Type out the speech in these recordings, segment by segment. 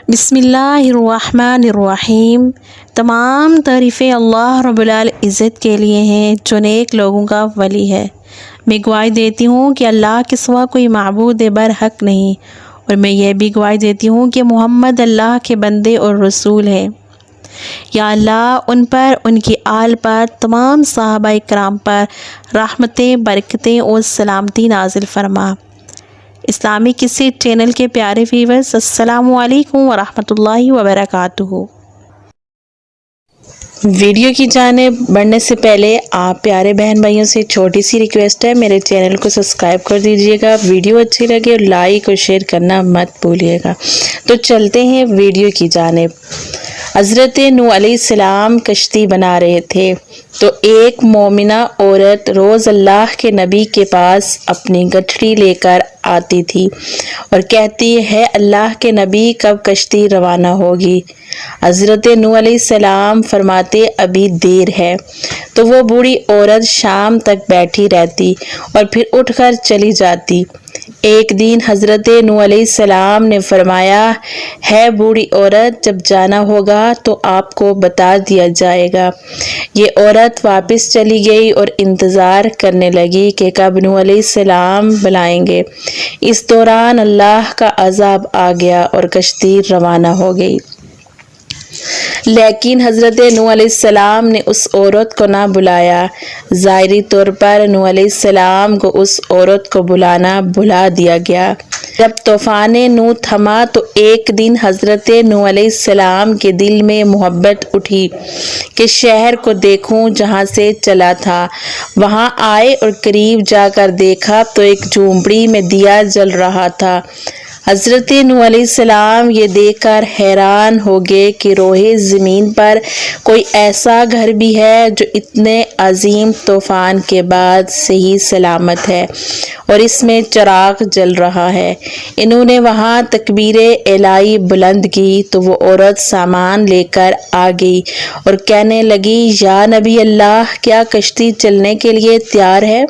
بسم اللہ الرحمن الرحیم۔ تمام تعریفیں اللہ رب العزت کے لیے ہیں جو نیک لوگوں کا ولی ہے۔ میں گواہی دیتی ہوں کہ اللہ کے سوا کوئی معبود برحق نہیں، اور میں یہ بھی گواہی دیتی ہوں کہ محمد اللہ کے بندے اور رسول ہیں۔ یا اللہ ان پر، ان کی آل پر، تمام صحابہ کرام پر رحمتیں، برکتیں اور سلامتی نازل فرما۔ اسلامی قصے چینل کے پیارے ویورز، السلام علیکم ورحمۃ اللہ وبرکاتہ۔ ویڈیو کی جانب بڑھنے سے پہلے آپ پیارے بہن بھائیوں سے چھوٹی سی ریکویسٹ ہے، میرے چینل کو سبسکرائب کر دیجیے گا، ویڈیو اچھی لگے اور لائک اور شیئر کرنا مت بھولیے گا۔ تو چلتے ہیں ویڈیو کی جانب۔ حضرت نوح علیہ السلام کشتی بنا رہے تھے تو ایک مومنہ عورت روز اللہ کے نبی کے پاس اپنی گٹھڑی لے کر آتی تھی اور کہتی ہے اللہ کے نبی کب کشتی روانہ ہوگی؟ حضرت نوح علیہ السلام فرماتے ابھی دیر ہے، تو وہ بوڑھی عورت شام تک بیٹھی رہتی اور پھر اٹھ کر چلی جاتی۔ ایک دن حضرت نوح علیہ السلام نے فرمایا ہے بوڑھی عورت جب جانا ہوگا تو آپ کو بتا دیا جائے گا۔ یہ عورت واپس چلی گئی اور انتظار کرنے لگی کہ کب نوح علیہ السلام بلائیں گے۔ اس دوران اللہ کا عذاب آ گیا اور کشتی روانہ ہو گئی۔ لیکن حضرت نوح علیہ السلام نے اس عورت کو نہ بلایا۔ ظاہری طور پر نوح علیہ السلام کو اس عورت کو بلانا بھلا دیا گیا۔ جب طوفان نوح تھما تو ایک دن حضرت نوح علیہ السلام کے دل میں محبت اٹھی کہ شہر کو دیکھوں جہاں سے چلا تھا۔ وہاں آئے اور قریب جا کر دیکھا تو ایک جھونپڑی میں دیا جل رہا تھا۔ حضرت نوح علیہ السلام یہ دیکھ کر حیران ہو گئے کہ روئے زمین پر کوئی ایسا گھر بھی ہے جو اتنے عظیم طوفان کے بعد صحیح سلامت ہے اور اس میں چراغ جل رہا ہے۔ انہوں نے وہاں تکبیر الہی بلند کی تو وہ عورت سامان لے کر آ گئی اور کہنے لگی یا نبی اللہ کیا کشتی چلنے کے لیے تیار ہے؟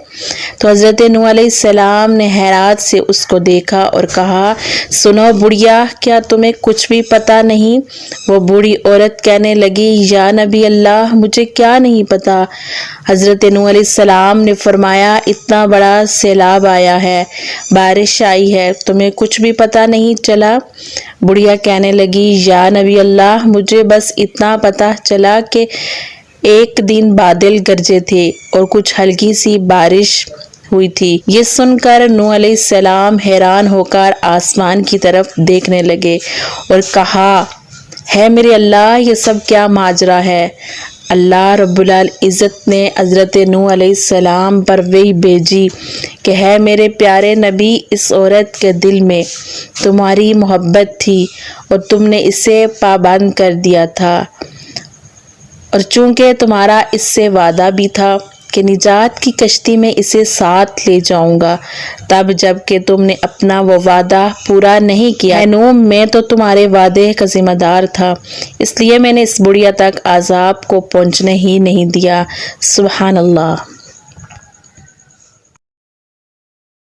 تو حضرت نوح علیہ السلام نے حیرت سے اس کو دیکھا اور کہا سنو بڑھیا کیا تمہیں کچھ بھی پتا نہیں؟ وہ بوڑھی عورت کہنے لگی یا نبی اللہ مجھے کیا نہیں پتا؟ حضرت نوح علیہ السلام نے فرمایا اتنا بڑا سیلاب آیا ہے، بارش آئی ہے، تمہیں کچھ بھی پتا نہیں چلا؟ بڑھیا کہنے لگی یا نبی اللہ مجھے بس اتنا پتا چلا کہ ایک دن بادل گرجے تھے اور کچھ ہلکی سی بارش ہوئی تھی۔ یہ سن کر نوح علیہ السلام حیران ہو کر آسمان کی طرف دیکھنے لگے اور کہا ہے میرے اللہ یہ سب کیا ماجرا ہے؟ اللہ رب العزت نے حضرت نوح علیہ السلام پر وحی بھیجی کہ ہے میرے پیارے نبی اس عورت کے دل میں تمہاری محبت تھی اور تم نے اسے پابند کر دیا تھا، اور چونکہ تمہارا اس سے وعدہ بھی تھا کہ نجات کی کشتی میں اسے ساتھ لے جاؤں گا، تب جب کہ تم نے اپنا وہ وعدہ پورا نہیں کیا، نوح میں تو تمہارے وعدے کا ذمہ دار تھا، اس لیے میں نے اس بڑھیا تک عذاب کو پہنچنے ہی نہیں دیا۔ سبحان اللہ۔